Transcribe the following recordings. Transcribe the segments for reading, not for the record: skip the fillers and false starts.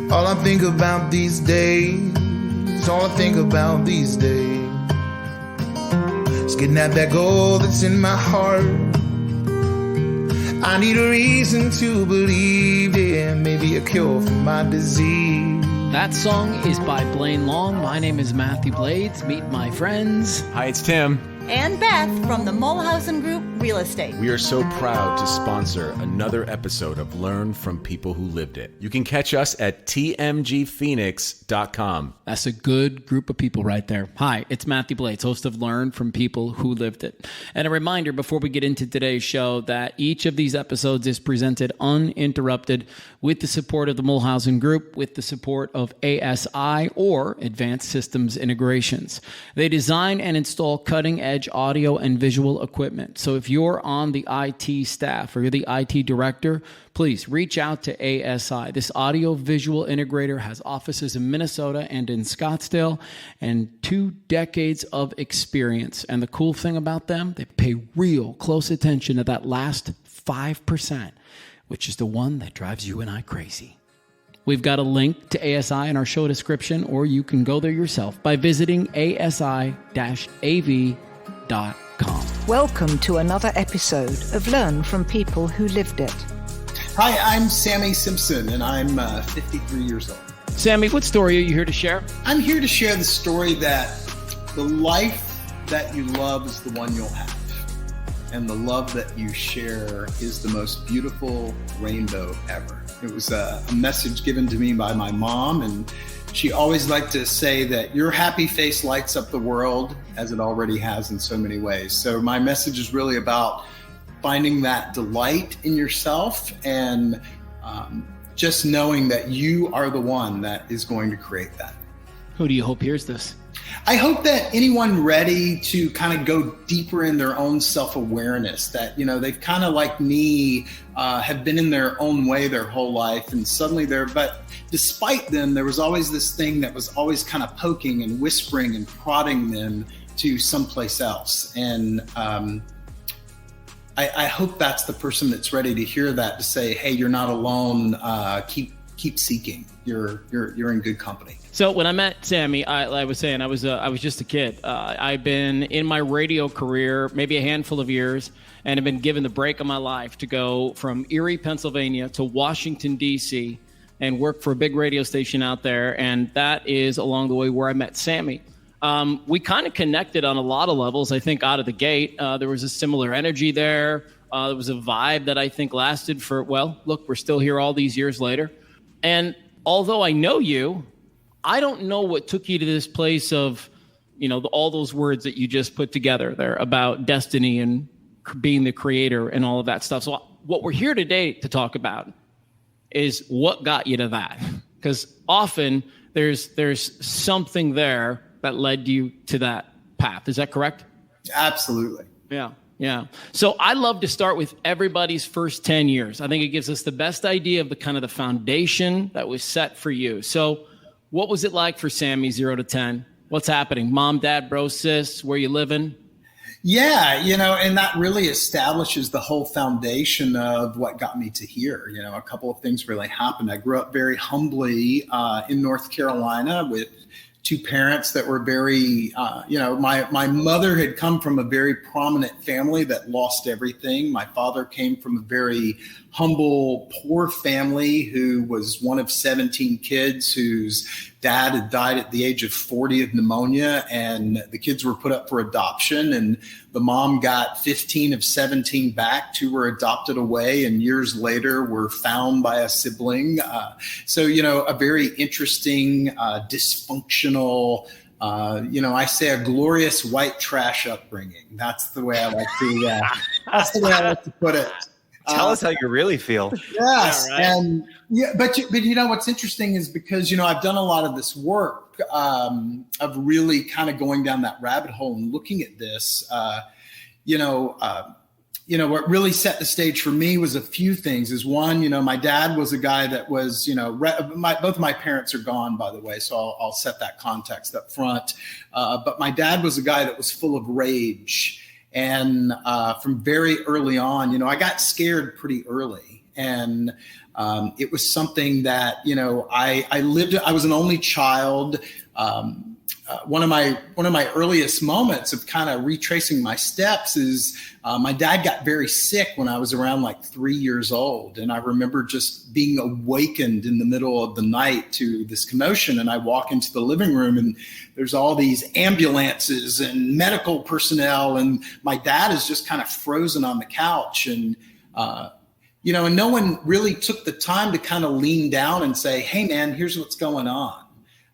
All I think about these days, all I think about these days is getting at that goal that's in my heart. I need a reason to believe, yeah, maybe a cure for my disease. That song is by Blaine Long. My name is Matthew Blades. Meet my friends. Hi, it's Tim. And Beth from the Mulhausen Group Real Estate. We are so proud to sponsor another episode of Learn from People Who Lived It. You can catch us at tmgphoenix.com. That's a good group of people right there. Hi, it's Matthew Blades, host of Learn from People Who Lived It. And a reminder before we get into today's show that each of these episodes is presented uninterrupted with the support of the Mulhausen Group, with the support of ASI or Advanced Systems Integrations. They design and install cutting-edge audio and visual equipment. So if you're on the IT staff or you're the IT director, please reach out to ASI. This audio visual integrator has offices in Minnesota and in Scottsdale and 2 decades of experience. And the cool thing about them, they pay real close attention to that last 5%, which is the one that drives you and I crazy. We've got a link to ASI in our show description, or you can go there yourself by visiting asi-av.com. Welcome to another episode of Learn from People Who Lived It. Hi, I'm Sammy Simpson, and I'm 53 years old. Sammy, what story are you here to share? I'm here to share the story that the life that you love is the one you'll have. And the love that you share is the most beautiful rainbow ever. It was a message given to me by my mom, and she always liked to say that your happy face lights up the world, as it already has in so many ways. So my message is really about finding that delight in yourself and just knowing that you are the one that is going to create that. Who do you hope hears this? I hope that anyone ready to kind of go deeper in their own self-awareness, that, you know, they've kind of like me, have been in their own way their whole life, and suddenly but despite them, there was always this thing that was always kind of poking and whispering and prodding them to someplace else. And I hope that's the person that's ready to hear that, to say, hey, you're not alone. Keep seeking. You're in good company. So when I met Sammy, I was saying I was just a kid. I've been in my radio career maybe a handful of years, and have been given the break of my life to go from Erie, Pennsylvania to Washington, D.C. and work for a big radio station out there. And that is along the way where I met Sammy. We kind of connected on a lot of levels, I think, out of the gate. There was a similar energy there. There was a vibe that I think lasted for, well, look, we're still here all these years later. And although I know you, I don't know what took you to this place of, you know, all those words that you just put together there about destiny and being the creator and all of that stuff. So what we're here today to talk about is what got you to that. Because often there's something there that led you to that path. Is that correct? Absolutely. Yeah. So I love to start with everybody's first 10 years. I think it gives us the best idea of the kind of the foundation that was set for you. So what was it like for Sammy, 0 to 10? What's happening? Mom, dad, bro, sis, where you living? Yeah, you know, and that really establishes the whole foundation of what got me to here. You know, a couple of things really happened. I grew up very humbly in North Carolina with 2 parents that were very, my mother had come from a very prominent family that lost everything. My father came from a very humble, poor family who was one of 17 kids whose dad had died at the age of 40 of pneumonia, and the kids were put up for adoption, and the mom got 15 of 17 back. 2 were adopted away, and years later were found by a sibling. So, you know, a very interesting, dysfunctional, I say a glorious white trash upbringing. That's the way I like to put it. Tell us how you really feel. Yes. Yeah, right. But you know, what's interesting is because, you know, I've done a lot of this work of really kind of going down that rabbit hole and looking at this, what really set the stage for me was a few things. Is one, you know, my dad was a guy that was, you know, both of my parents are gone, by the way, so I'll set that context up front. But my dad was a guy that was full of rage. And from very early on, you know, I got scared pretty early. And It was something that, I was an only child. One of my earliest moments of kind of retracing my steps is my dad got very sick when I was around like 3 years old. And I remember just being awakened in the middle of the night to this commotion. And I walk into the living room and there's all these ambulances and medical personnel. And my dad is just kind of frozen on the couch. And, and no one really took the time to kind of lean down and say, hey, man, here's what's going on.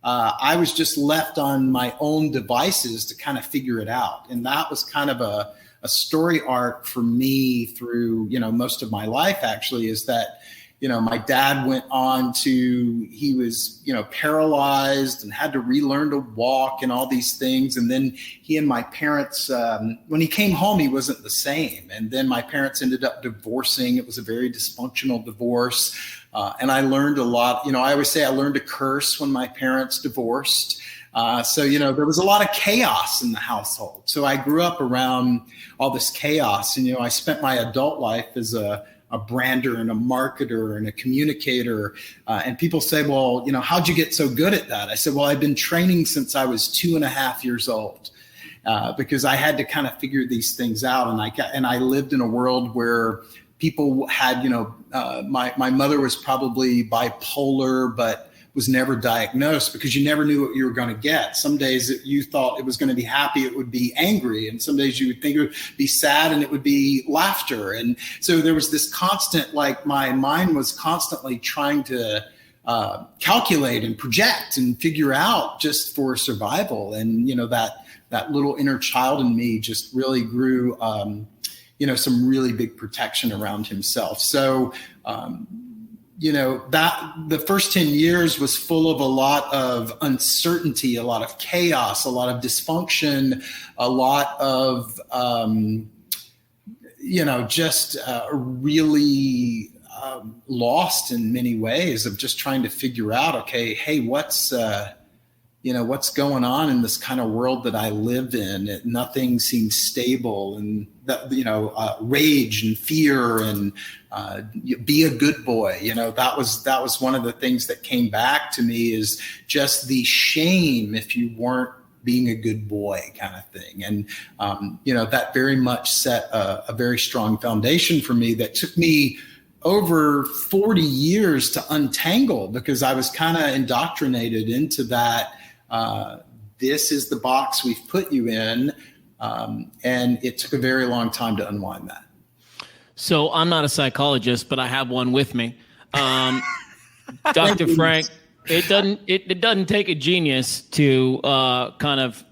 I was just left on my own devices to kind of figure it out. And that was kind of a story arc for me through, most of my life actually, is that, my dad went on to, he was, paralyzed and had to relearn to walk and all these things. And then he and my parents, when he came home, he wasn't the same. And then my parents ended up divorcing. It was a very dysfunctional divorce. And I learned a lot. I always say I learned to curse when my parents divorced. So there was a lot of chaos in the household. So I grew up around all this chaos. And, I spent my adult life as a brander and a marketer and a communicator. And people say, well, how'd you get so good at that? I said, well, I've been training since I was 2.5 years old. Because I had to kind of figure these things out. And I lived in a world where people had, my mother was probably bipolar, but was never diagnosed because you never knew what you were going to get. Some days you thought it was going to be happy, it would be angry. And some days you would think it would be sad and it would be laughter. And so there was this constant, like my mind was constantly trying to calculate and project and figure out just for survival. And, that little inner child in me just really grew, some really big protection around himself. So, that the first 10 years was full of a lot of uncertainty, a lot of chaos, a lot of dysfunction, a lot of, just really lost in many ways of just trying to figure out, okay, hey, what's going on in this kind of world that I live in? Nothing seems stable, and rage and fear and be a good boy. That was one of the things that came back to me, is just the shame if you weren't being a good boy kind of thing. And, that very much set a very strong foundation for me that took me over 40 years to untangle, because I was kind of indoctrinated into that. This is the box we've put you in. And it took a very long time to unwind that. So I'm not a psychologist, but I have one with me. Dr. Frank, it doesn't take a genius to kind of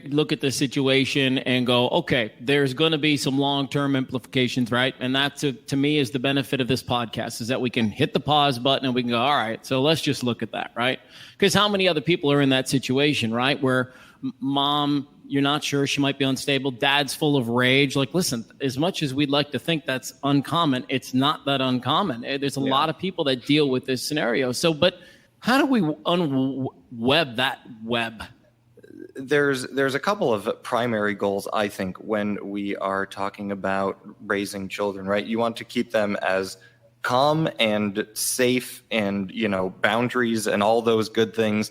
look at the situation and go, okay, there's going to be some long-term implications, right? And that, to me, is the benefit of this podcast, is that we can hit the pause button and we can go, all right, so let's just look at that, right? Because how many other people are in that situation, right? Where mom, you're not sure, she might be unstable. Dad's full of rage. Like, listen, as much as we'd like to think that's uncommon, it's not that uncommon. There's a lot of people that deal with this scenario. So, but how do we unweb that web? There's a couple of primary goals, I think, when we are talking about raising children, right? You want to keep them as calm and safe and, boundaries and all those good things.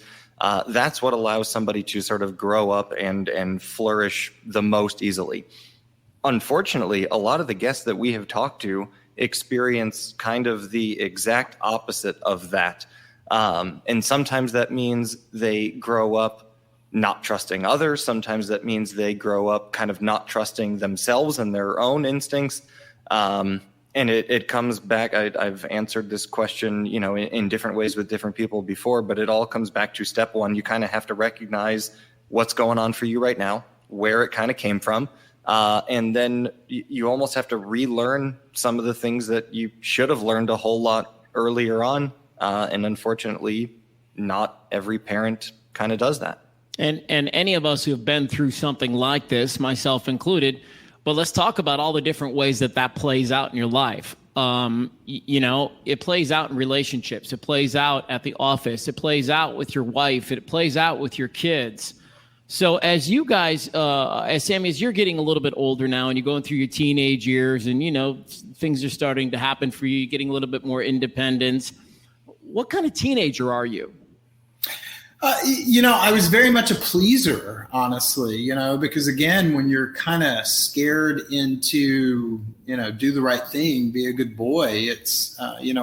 That's what allows somebody to sort of grow up and flourish the most easily. Unfortunately, a lot of the guests that we have talked to experience kind of the exact opposite of that. And sometimes that means they grow up not trusting others. Sometimes that means they grow up kind of not trusting themselves and their own instincts. And it comes back, I've answered this question, in different ways with different people before, but it all comes back to step one. You kind of have to recognize what's going on for you right now, where it kind of came from. And then you almost have to relearn some of the things that you should have learned a whole lot earlier on. And unfortunately, not every parent kind of does that. And any of us who have been through something like this, myself included, but let's talk about all the different ways that plays out in your life. It plays out in relationships. It plays out at the office. It plays out with your wife. It plays out with your kids. So as you guys, as Sammy, as you're getting a little bit older now and you're going through your teenage years and, things are starting to happen for you, you're getting a little bit more independence. What kind of teenager are you? I was very much a pleaser, honestly, because again, when you're kind of scared into, do the right thing, be a good boy, it's, and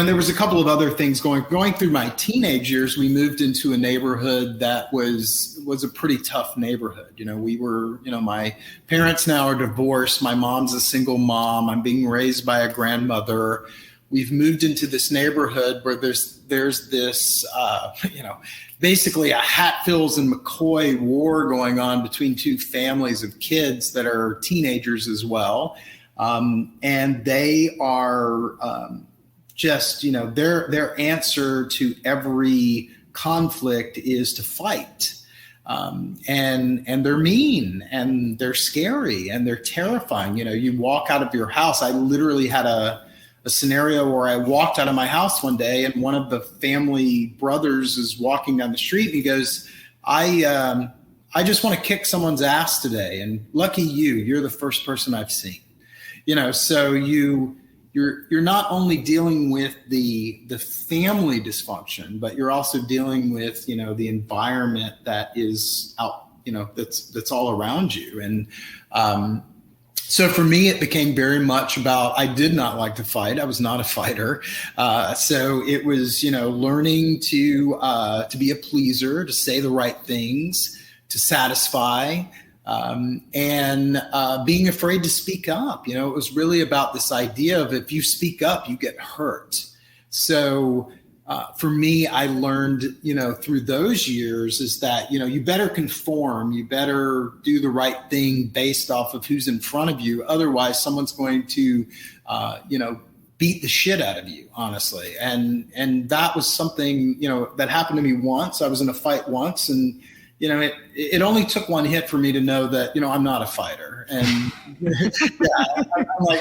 there was a couple of other things going through my teenage years. We moved into a neighborhood that was a pretty tough neighborhood. We were, my parents now are divorced. My mom's a single mom. I'm being raised by a grandmother. We've moved into this neighborhood where there's this, basically a Hatfields and McCoy war going on between two families of kids that are teenagers as well. And they are just, their answer to every conflict is to fight. And they're mean and they're scary and they're terrifying. You walk out of your house. I literally had a scenario where I walked out of my house one day and one of the family brothers is walking down the street and he goes, I just want to kick someone's ass today. And lucky you're the first person I've seen, so you're not only dealing with the family dysfunction, but you're also dealing with, the environment that is out, that's all around you. And, so for me, it became very much about, I did not like to fight. I was not a fighter. So it was, learning to be a pleaser, to say the right things, to satisfy, and being afraid to speak up. It was really about this idea of if you speak up, you get hurt. So for me, I learned, through those years is that, you better conform, you better do the right thing based off of who's in front of you. Otherwise, someone's going to, beat the shit out of you, honestly. And that was something, that happened to me once. I was in a fight once and, it only took one hit for me to know that, I'm not a fighter. And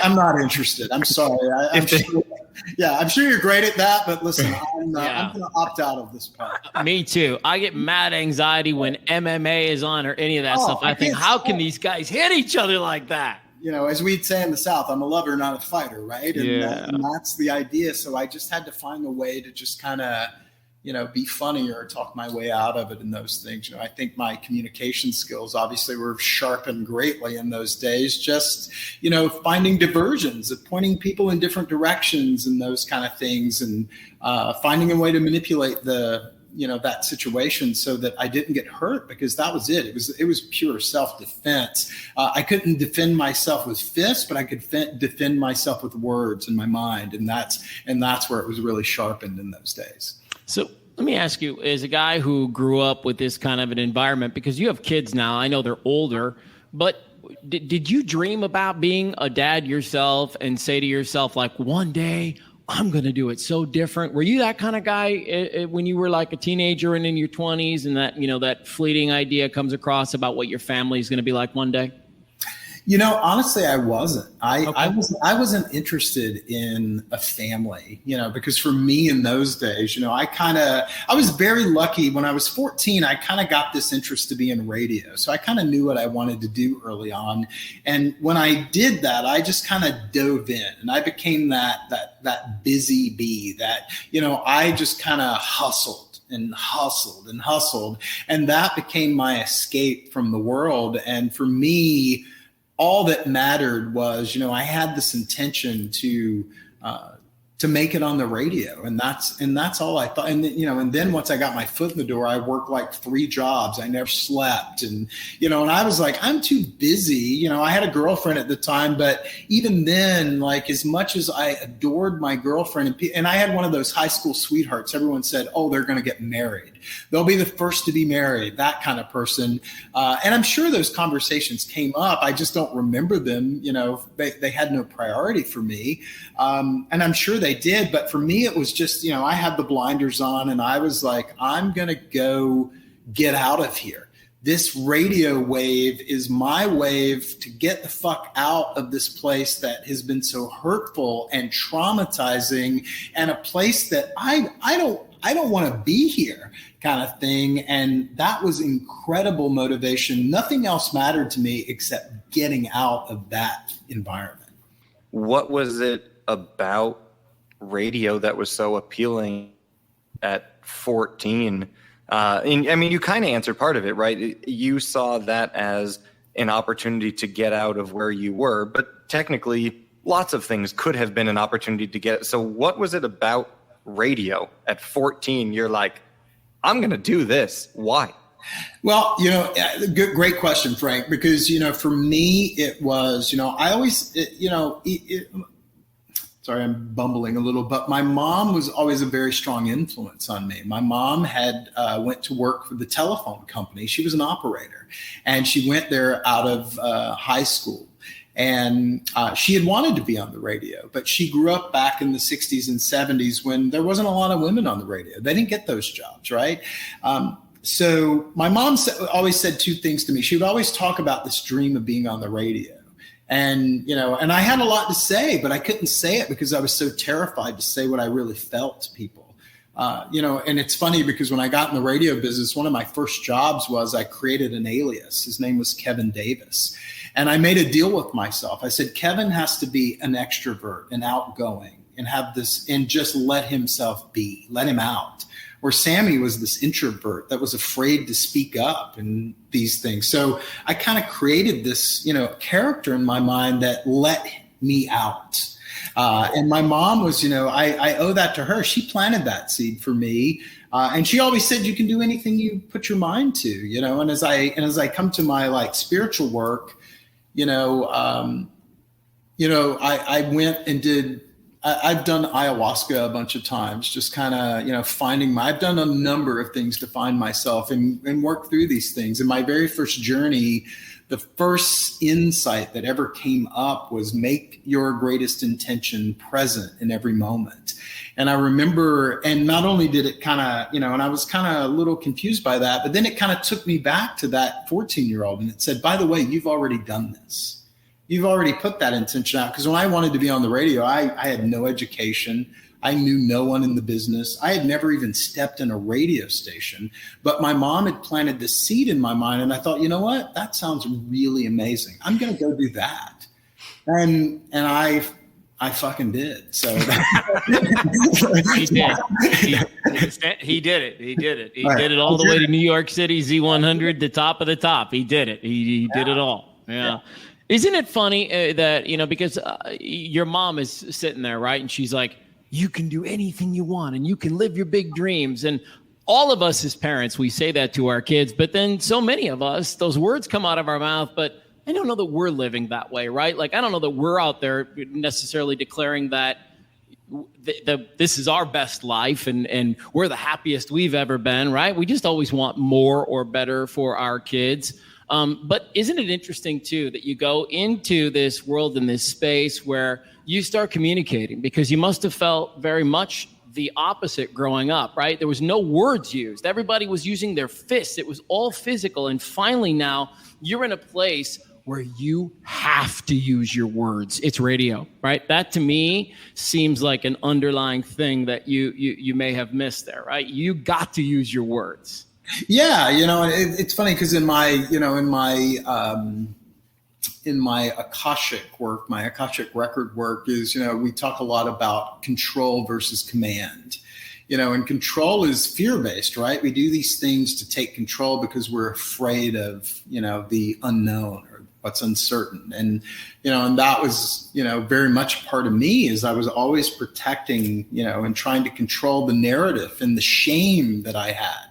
I'm not interested. I'm sorry. I'm sure you're great at that, but listen, I'm going to opt out of this part. Me too. I get mad anxiety when MMA is on or any of that stuff. I think, how can these guys hit each other like that? As we'd say in the South, I'm a lover, not a fighter, right? And that's the idea. So I just had to find a way to just kind of, be funny or talk my way out of it in those things. I think my communication skills obviously were sharpened greatly in those days, just, finding diversions, pointing people in different directions and those kind of things, and finding a way to manipulate that situation so that I didn't get hurt, because that was it. It was pure self-defense. I couldn't defend myself with fists, but I could defend myself with words in my mind. And that's where it was really sharpened in those days. So let me ask you, as a guy who grew up with this kind of an environment, because you have kids now, I know they're older, but did you dream about being a dad yourself and say to yourself, like, one day I'm going to do it so different? Were you that kind of guy when you were like a teenager and in your 20s, and that, that fleeting idea comes across about what your family is going to be like one day? Honestly, I wasn't. I wasn't interested in a family, because for me in those days, I was very lucky. When I was 14, I kind of got this interest to be in radio. So I kind of knew what I wanted to do early on. And when I did that, I just kind of dove in and I became that busy bee that, I just kind of hustled. And that became my escape from the world. And for me, all that mattered was, I had this intention to make it on the radio, and that's all I thought. And then once I got my foot in the door, I worked like 3 jobs. I never slept, and and I was like, I'm too busy. I had a girlfriend at the time, but even then, like, as much as I adored my girlfriend, and I had one of those high school sweethearts, everyone said, oh, they're going to get married. They'll be the first to be married, that kind of person. And I'm sure those conversations came up. I just don't remember them. They had no priority for me. And I'm sure they did. But for me, it was just, I had the blinders on and I was like, I'm going to go get out of here. This radio wave is my wave to get the fuck out of this place that has been so hurtful and traumatizing, and a place that I I don't want to be here kind of thing. And that was incredible motivation. Nothing else mattered to me except getting out of that environment. What was it about radio that was so appealing at 14? And I mean, you kind of answered part of it, right? You saw that as an opportunity to get out of where you were, but technically lots of things could have been an opportunity to get. So what was it about radio at 14? You're like, I'm going to do this. Why? Well, great question, Frank, because, for me, it was, I always, sorry, I'm bumbling a little, but my mom was always a very strong influence on me. My mom had went to work for the telephone company. She was an operator, and she went there out of high school. And she had wanted to be on the radio, but she grew up back in the 60s and 70s when there wasn't a lot of women on the radio. They didn't get those jobs, right? So my mom always said two things to me. She would always talk about this dream of being on the radio. And, and I had a lot to say, but I couldn't say it because I was so terrified to say what I really felt to people. And it's funny because when I got in the radio business, one of my first jobs was I created an alias. His name was Kevin Davis. And I made a deal with myself. I said, Kevin has to be an extrovert and outgoing and have this and just let himself be, let him out. Where Sammy was this introvert that was afraid to speak up and these things. So I kind of created this, character in my mind that let me out. And my mom was, I owe that to her. She planted that seed for me. And she always said, you can do anything you put your mind to, and as I come to my spiritual work, I went and did, I've done ayahuasca a bunch of times, just kind of, I've done a number of things to find myself and work through these things. In my very first journey, the first insight that ever came up was make your greatest intention present in every moment. And I remember, and not only did it kind of, and I was kind of a little confused by that, but then it kind of took me back to that 14-year-old and it said, by the way, you've already done this. You've already put that intention out. Because when I wanted to be on the radio, I had no education. I knew no one in the business. I had never even stepped in a radio station. But my mom had planted the seed in my mind. And I thought, you know what? That sounds really amazing. I'm going to go do that. And I fucking did. So he did. He did it. He did it. He did it all the way to New York City, Z100, the top of the top. He did it. He did it all. Yeah. Isn't it funny that, because your mom is sitting there, right? And she's like, you can do anything you want and you can live your big dreams. And all of us as parents, we say that to our kids, but then so many of us, those words come out of our mouth, but I don't know that we're living that way, right? I don't know that we're out there necessarily declaring that this is our best life and we're the happiest we've ever been, right? We just always want more or better for our kids. But isn't it interesting, too, that you go into this world in this space where you start communicating because you must have felt very much the opposite growing up, right? There was no words used. Everybody was using their fists. It was all physical. And finally now you're in a place where you have to use your words. It's radio, right? That to me seems like an underlying thing that you may have missed there, right? You got to use your words. Yeah, it's funny because in my Akashic work, my Akashic record work is, we talk a lot about control versus command. And control is fear-based, right? We do these things to take control because we're afraid of, the unknown or what's uncertain. And, and that was, very much part of me is I was always protecting, and trying to control the narrative and the shame that I had.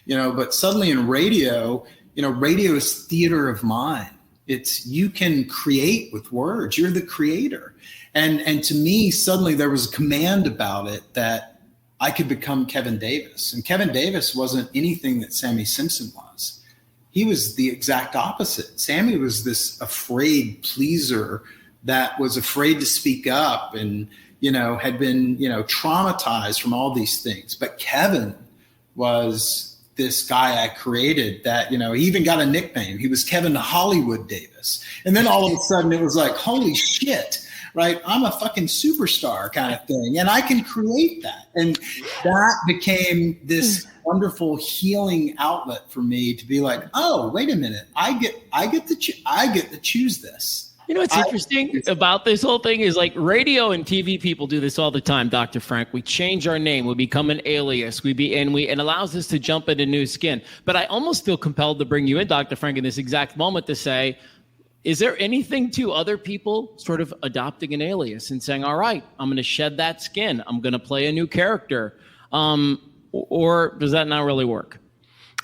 But suddenly in radio, radio is theater of mind. It's you can create with words. You're the creator. And to me, suddenly there was a command about it that I could become Kevin Davis. And Kevin Davis wasn't anything that Sammy Simpson was. He was the exact opposite. Sammy was this afraid pleaser that was afraid to speak up and, had been, traumatized from all these things. But Kevin was this guy I created that, he even got a nickname. He was Kevin Hollywood Davis. And then all of a sudden it was like, holy shit, right? I'm a fucking superstar kind of thing. And I can create that. And that became this wonderful healing outlet for me to be like, oh, wait a minute. I get to choose this. You know what's interesting about this whole thing is like radio and TV people do this all the time, Dr. Frank. We change our name, we become an alias, it allows us to jump into new skin. But I almost feel compelled to bring you in, Dr. Frank, in this exact moment to say, is there anything to other people sort of adopting an alias and saying, all right, I'm going to shed that skin, I'm going to play a new character, or does that not really work?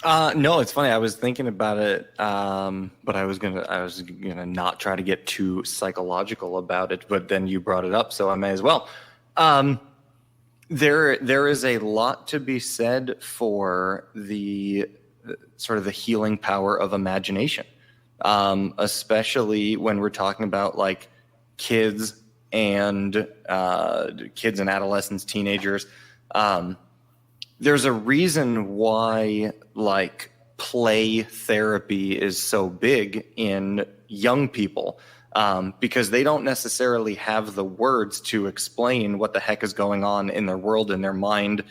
No, it's funny. I was thinking about it, but I was gonna not try to get too psychological about it. But then you brought it up, so I may as well. There is a lot to be said for the sort of the healing power of imagination, especially when we're talking about like kids and adolescents, teenagers. There's a reason why like play therapy is so big in young people, because they don't necessarily have the words to explain what the heck is going on in their world, in their mind,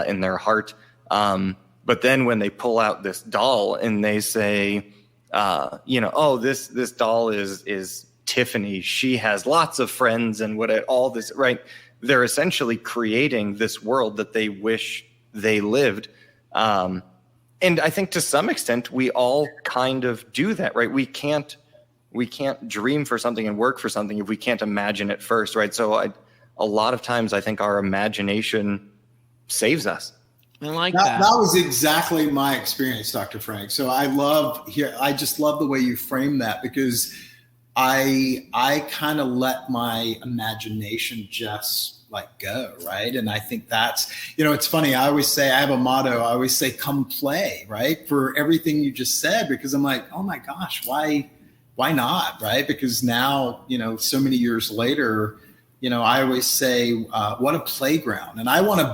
in their heart. But then when they pull out this doll and they say, oh, this doll is Tiffany. She has lots of friends and all this, right? They're essentially creating this world that they wish they lived. And I think to some extent we all kind of do that, right? We can't dream for something and work for something if we can't imagine it first, right? So a lot of times I think our imagination saves us. I like that. That was exactly my experience, Dr. Frank. So I just love the way you frame that, because I kind of let my imagination just like go, right? And I think that's, it's funny. I always say, I have a motto. I always say, come play, right? For everything you just said, because I'm like, oh my gosh, why not, right? Because now, so many years later, I always say, what a playground. And I want a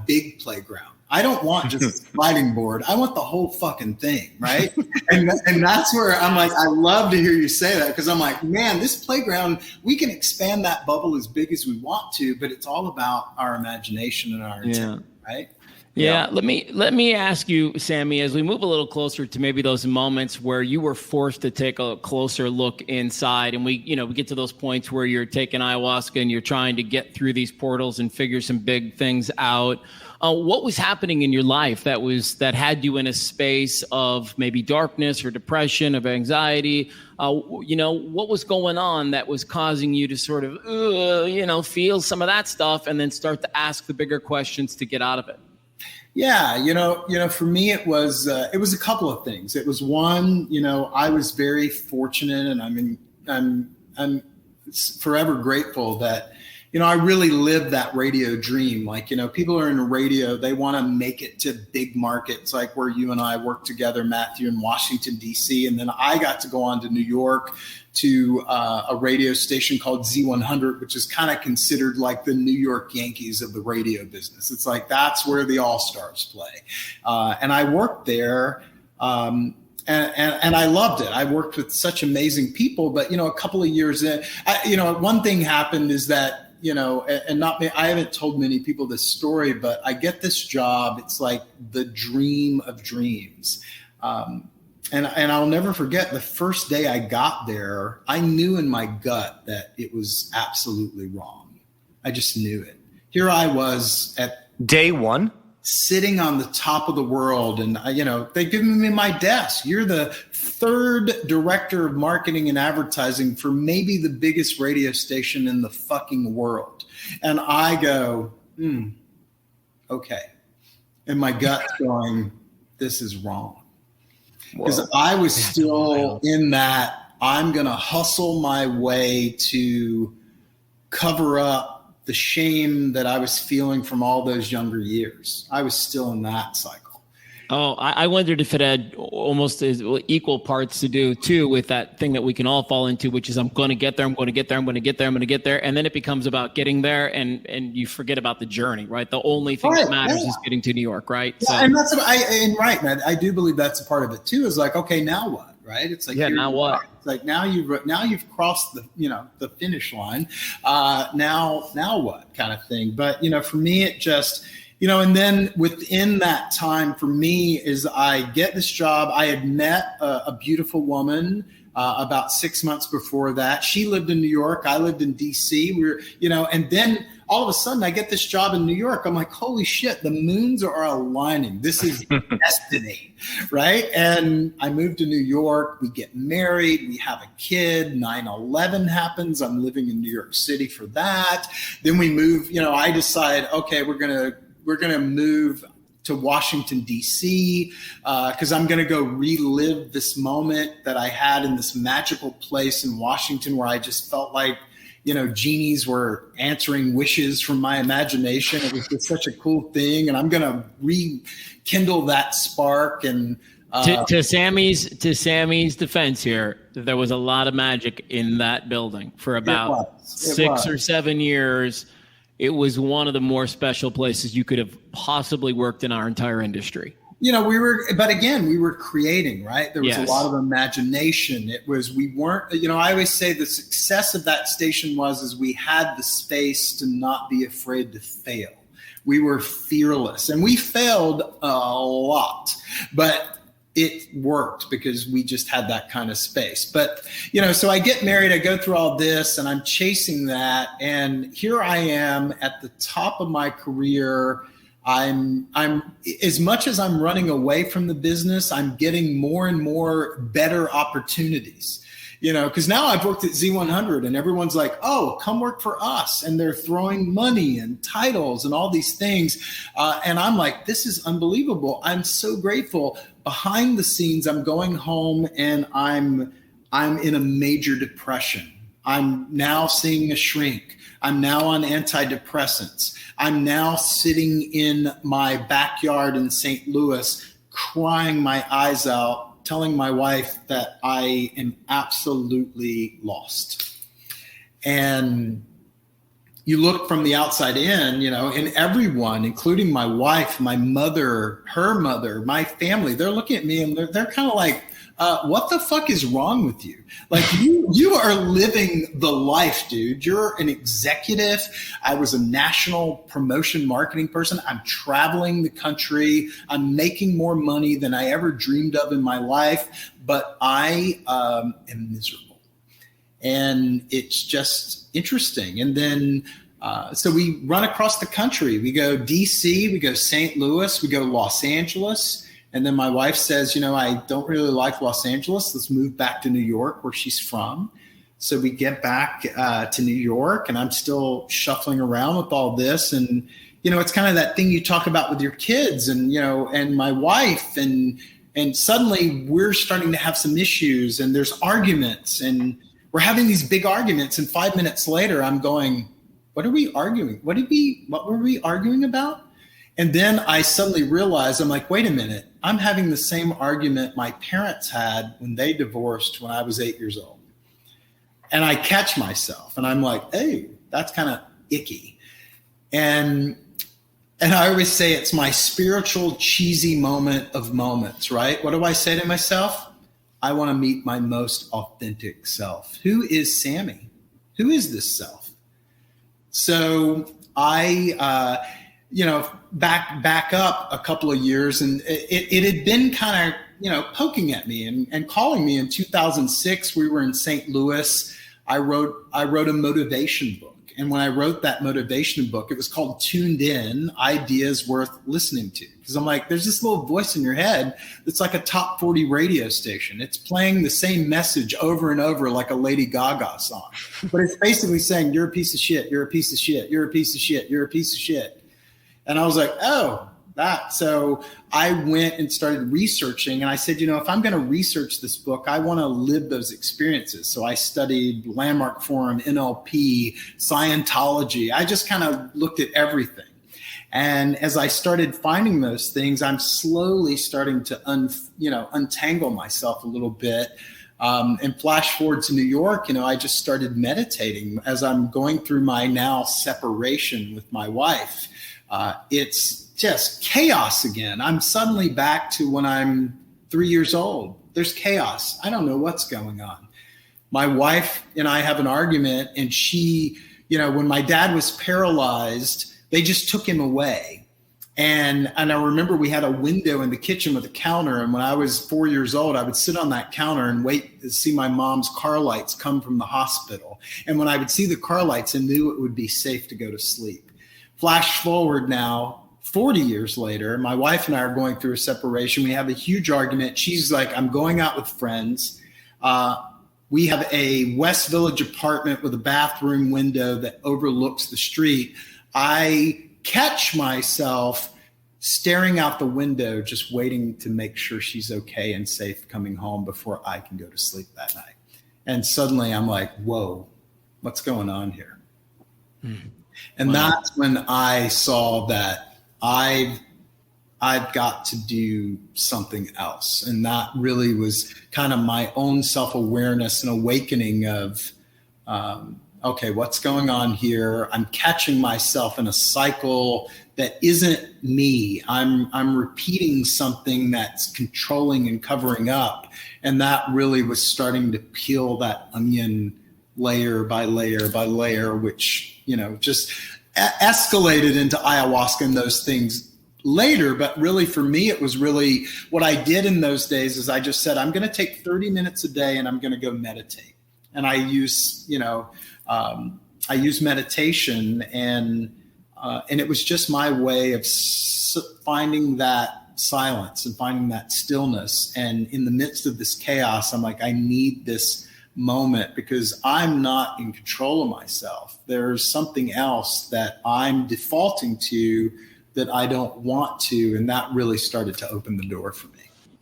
big playground. I don't want just a sliding board. I want the whole fucking thing, right? and that's where I'm like, I love to hear you say that, because I'm like, man, this playground, we can expand that bubble as big as we want to, but it's all about our imagination and our intent, right? Yeah. Let me ask you, Sammy, as we move a little closer to maybe those moments where you were forced to take a closer look inside, and we get to those points where you're taking ayahuasca and you're trying to get through these portals and figure some big things out. What was happening in your life that had you in a space of maybe darkness or depression, of anxiety? What was going on that was causing you to sort of, feel some of that stuff and then start to ask the bigger questions to get out of it? Yeah, for me, it was a couple of things. It was one, I was very fortunate, and I'm forever grateful that, I really lived that radio dream. Like, people are in radio, they want to make it to big markets, like where you and I work together, Matthew, in Washington, D.C. And then I got to go on to New York to a radio station called Z100, which is kind of considered like the New York Yankees of the radio business. It's like, that's where the all-stars play. And I worked there. And I loved it. I worked with such amazing people, but, a couple of years in, one thing happened is that, and not me, I haven't told many people this story, but I get this job. It's like the dream of dreams. And I'll never forget the first day I got there, I knew in my gut that it was absolutely wrong. I just knew it. Here I was at day one, sitting on the top of the world, and they've given me my desk. You're the third director of marketing and advertising for maybe the biggest radio station in the fucking world. And I go, okay. And my gut's going, this is wrong. Because I was still in that, I'm going to hustle my way to cover up the shame that I was feeling from all those younger years. I was still in that cycle. Oh, I wondered if it had almost equal parts to do too with that thing that we can all fall into, which is I'm going to get there, I'm going to get there, I'm going to get there, I'm going to get there. And then it becomes about getting there, and you forget about the journey, right? The only thing that matters is getting to New York, right? Yeah, so, and that's right, man. I do believe that's a part of it too, is like, okay, now what? right? It's like, yeah, now what? It's like now you've crossed the finish line. Now what kind of thing? But for me, it just and then within that time for me is I get this job. I had met a beautiful woman about 6 months before that. She lived in New York. I lived in DC. We were, and then all of a sudden I get this job in New York. I'm like, holy shit, the moons are aligning. This is destiny, right? And I moved to New York. We get married. We have a kid. 9/11 happens. I'm living in New York City for that. Then we move, I decide, okay, we're going to move to Washington, D.C., because I'm going to go relive this moment that I had in this magical place in Washington where I just felt like, genies were answering wishes from my imagination. It was just such a cool thing. And I'm going to rekindle that spark. And to Sammy's defense here, there was a lot of magic in that building for about 6 or 7 years. It was one of the more special places you could have possibly worked in our entire industry. We were creating, right? There was a lot of imagination. We weren't, I always say the success of that station is we had the space to not be afraid to fail. We were fearless, and we failed a lot, but it worked because we just had that kind of space. But, so I get married, I go through all this, and I'm chasing that. And here I am at the top of my career. I'm as much as I'm running away from the business, I'm getting more and more better opportunities, because now I've worked at Z100 and everyone's like, oh, come work for us. And they're throwing money and titles and all these things. And I'm like, this is unbelievable. I'm so grateful. Behind the scenes, I'm going home and I'm in a major depression. I'm now seeing a shrink. I'm now on antidepressants. I'm now sitting in my backyard in St. Louis, crying my eyes out, telling my wife that I am absolutely lost. And you look from the outside in, and everyone, including my wife, my mother, her mother, my family, they're looking at me and they're kind of like, what the fuck is wrong with you? Like you are living the life, dude. You're an executive. I was a national promotion marketing person. I'm traveling the country. I'm making more money than I ever dreamed of in my life, but I am miserable. And it's just interesting. And then, so we run across the country. We go DC, we go St. Louis, we go Los Angeles. And then my wife says, I don't really like Los Angeles. Let's move back to New York, where she's from. So we get back to New York, and I'm still shuffling around with all this. And, it's kind of that thing you talk about with your kids and, and my wife. And suddenly we're starting to have some issues, and there's arguments, and we're having these big arguments. And 5 minutes later, I'm going, what are we arguing? What were we arguing about? And then I suddenly realized, I'm like, wait a minute, I'm having the same argument my parents had when they divorced when I was 8 years old. And I catch myself and I'm like, hey, that's kind of icky. And I always say it's my spiritual cheesy moment of moments, right? What do I say to myself? I want to meet my most authentic self. Who is Sammy? Who is this self? So I, back up a couple of years, and it had been kind of, poking at me and calling me. In 2006, we were in St. Louis. I wrote a motivation book. And when I wrote that motivation book, it was called Tuned In, Ideas Worth Listening To. Because I'm like, there's this little voice in your head that's like a top 40 radio station. It's playing the same message over and over like a Lady Gaga song. But it's basically saying, you're a piece of shit, you're a piece of shit, you're a piece of shit, you're a piece of shit. And I was like, oh, that. So I went and started researching, and I said, if I'm going to research this book, I want to live those experiences. So I studied Landmark Forum, NLP, Scientology. I just kind of looked at everything. And as I started finding those things, I'm slowly starting to untangle myself a little bit. And flash forward to New York, I just started meditating as I'm going through my now separation with my wife. It's just chaos again. I'm suddenly back to when I'm 3 years old. There's chaos. I don't know what's going on. My wife and I have an argument, and she, when my dad was paralyzed, they just took him away. And I remember we had a window in the kitchen with a counter. And when I was 4 years old, I would sit on that counter and wait to see my mom's car lights come from the hospital. And when I would see the car lights, I knew it would be safe to go to sleep. Flash forward now, 40 years later, my wife and I are going through a separation. We have a huge argument. She's like, I'm going out with friends. We have a West Village apartment with a bathroom window that overlooks the street. I catch myself staring out the window, just waiting to make sure she's okay and safe coming home before I can go to sleep that night. And suddenly I'm like, whoa, what's going on here? And that's when I saw that I've got to do something else. And that really was kind of my own self-awareness and awakening of, okay, what's going on here? I'm catching myself in a cycle that isn't me. I'm repeating something that's controlling and covering up. And that really was starting to peel that onion layer by layer by layer, which, just escalated into ayahuasca and those things later. But really for me, it was really what I did in those days is I just said, I'm going to take 30 minutes a day and I'm going to go meditate. And I use, I use meditation, and it was just my way of finding that silence and finding that stillness. And in the midst of this chaos, I'm like, I need this moment because I'm not in control of myself. There's something else that I'm defaulting to that I don't want to. And that really started to open the door for me.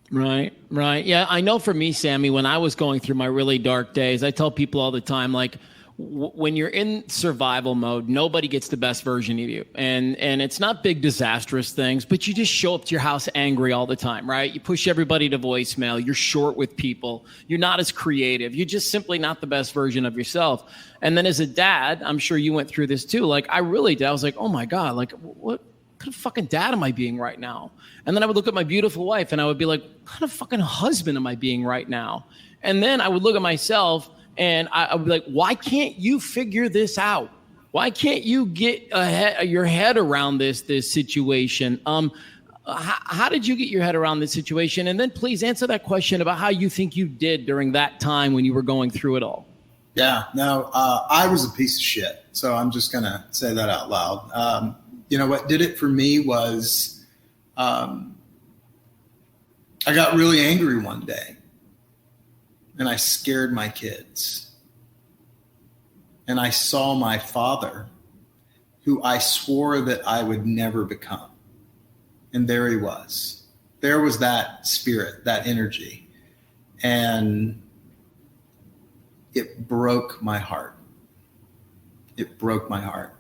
Right. Yeah, I know for me, Sammy, when I was going through my really dark days, I tell people all the time, like, when you're in survival mode, nobody gets the best version of you. And it's not big disastrous things, but you just show up to your house angry all the time, right? You push everybody to voicemail. You're short with people. You're not as creative. You're just simply not the best version of yourself. And then as a dad, I'm sure you went through this too. Like, I really did. I was like, oh my God, like, what kind of fucking dad am I being right now? And then I would look at my beautiful wife and I would be like, what kind of fucking husband am I being right now? And then I would look at myself and I would be like, why can't you figure this out? Why can't you get your head around this situation? How did you get your head around this situation? And then please answer that question about how you think you did during that time when you were going through it all. Yeah, no, I was a piece of shit. So I'm just going to say that out loud. What did it for me was I got really angry one day. And I scared my kids. And I saw my father, who I swore that I would never become. And there he was. There was that spirit, that energy. And it broke my heart. It broke my heart.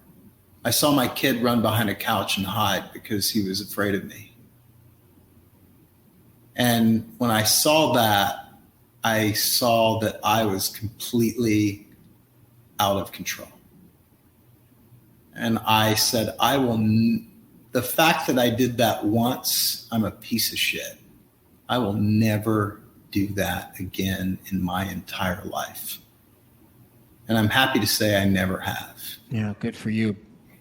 I saw my kid run behind a couch and hide because he was afraid of me. And when I saw that, I saw that I was completely out of control. And I said, the fact that I did that once, I'm a piece of shit. I will never do that again in my entire life. And I'm happy to say I never have. Yeah, good for you.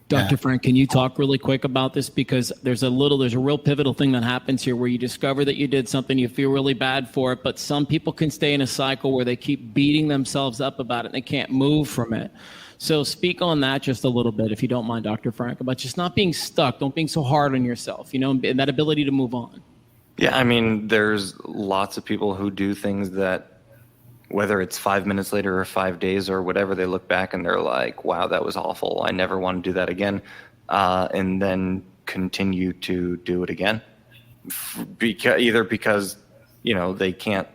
Dr. Frank, can you talk really quick about this? Because there's a real pivotal thing that happens here where you discover that you did something, you feel really bad for it, but some people can stay in a cycle where they keep beating themselves up about it and they can't move from it. So speak on that just a little bit, if you don't mind, Dr. Frank, about just not being stuck, don't being so hard on yourself, and that ability to move on. Yeah, I mean, there's lots of people who do things that, whether it's 5 minutes later or 5 days or whatever, they look back and they're like, wow, that was awful. I never want to do that again. And then continue to do it again. Either because, they can't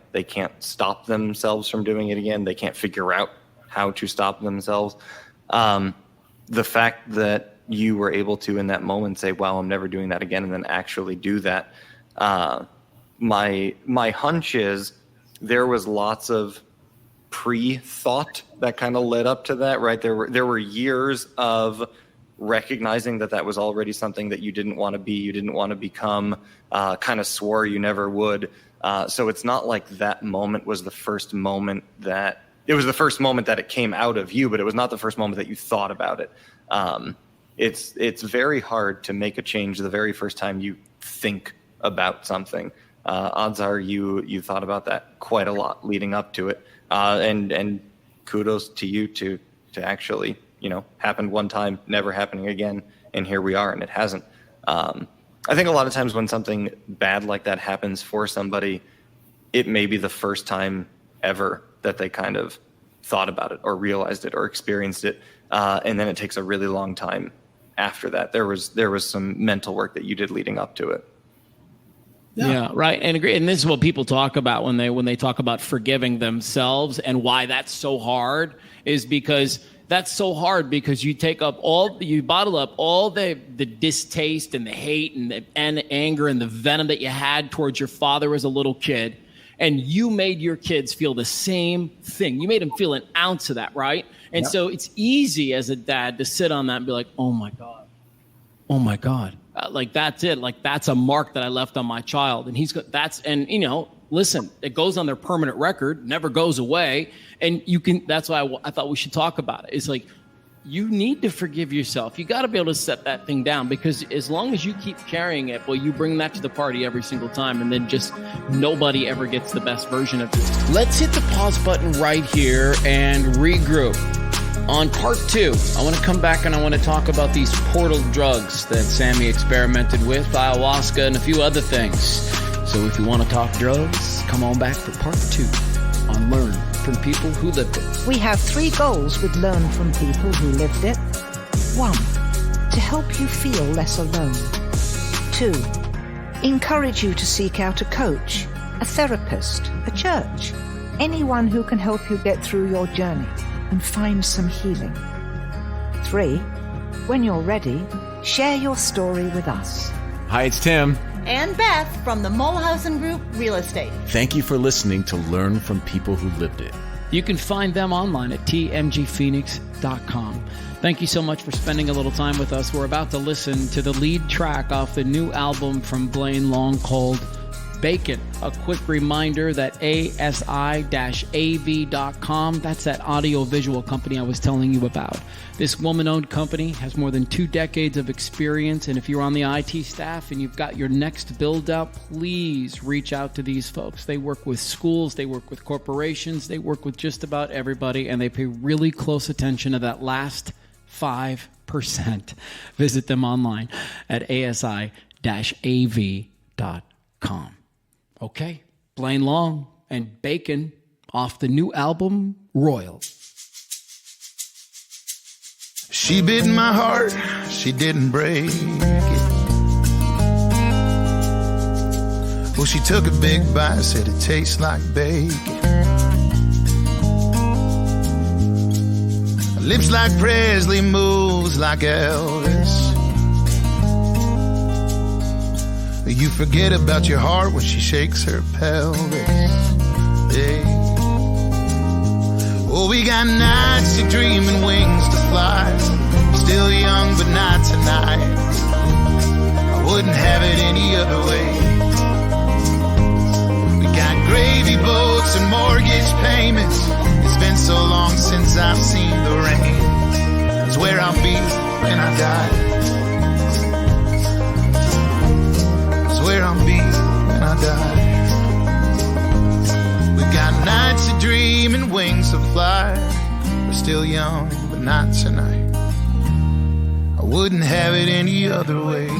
stop themselves from doing it again. They can't figure out how to stop themselves. The fact that you were able to, in that moment, say, wow, I'm never doing that again, and then actually do that. My hunch is, there was lots of pre-thought that kind of led up to that, right? There were years of recognizing that that was already something that you didn't want to be, you didn't want to become, kind of swore you never would. So it's not like that moment was the first moment that it came out of you, but it was not the first moment that you thought about it. It's very hard to make a change the very first time you think about something. Odds are you thought about that quite a lot leading up to it. And kudos to you to actually, happened one time, never happening again. And here we are, and it hasn't. I think a lot of times when something bad like that happens for somebody, it may be the first time ever that they kind of thought about it or realized it or experienced it. And then it takes a really long time after that. There was some mental work that you did leading up to it. Yeah, right. And agree. And this is what people talk about when they talk about forgiving themselves, and why that's so hard is because that's so hard because you bottle up all the distaste and the hate and the anger and the venom that you had towards your father as a little kid. And you made your kids feel the same thing. You made them feel an ounce of that, right? And so it's easy as a dad to sit on that and be like, oh my God. Like that's it. Like that's a mark that I left on my child. And listen, it goes on their permanent record, never goes away. And that's why I thought we should talk about it. It's like, you need to forgive yourself. You got to be able to set that thing down, because as long as you keep carrying it, well, you bring that to the party every single time, and then just nobody ever gets the best version of you. Let's hit the pause button right here and regroup. On part 2, I want to come back and I want to talk about these portal drugs that Sammy experimented with, ayahuasca and a few other things. So if you want to talk drugs, come on back for part 2 on Learn from People Who Lived It. We have 3 goals with Learn from People Who Lived It. 1, to help you feel less alone. 2, encourage you to seek out a coach, a therapist, a church, anyone who can help you get through your journey and find some healing. 3, when you're ready, share your story with us. Hi, it's Tim. And Beth from the Mulhausen Group Real Estate. Thank you for listening to Learn from People Who Lived It. You can find them online at tmgphoenix.com. Thank you so much for spending a little time with us. We're about to listen to the lead track off the new album from Blaine Long called Bacon. A quick reminder that asi-av.com, that's that audio-visual company I was telling you about. This woman-owned company has more than 2 decades of experience, and if you're on the IT staff and you've got your next build-out, please reach out to these folks. They work with schools, they work with corporations, they work with just about everybody, and they pay really close attention to that last 5%. Visit them online at asi-av.com. Okay, Blaine Long and Bacon off the new album, Royal. She bit my heart, she didn't break it. Well, she took a big bite, said it tastes like bacon. Lips like Presley, moves like Elvis. You forget about your heart when she shakes her pelvis. Hey. Oh, we got nights to dream and wings to fly. Still young, but not tonight. I wouldn't have it any other way. We got gravy boats and mortgage payments. It's been so long since I've seen the rain. It's where I'll be when I die. Where I'll be when I die. We got nights to dream and wings to fly. We're still young, but not tonight. I wouldn't have it any other way.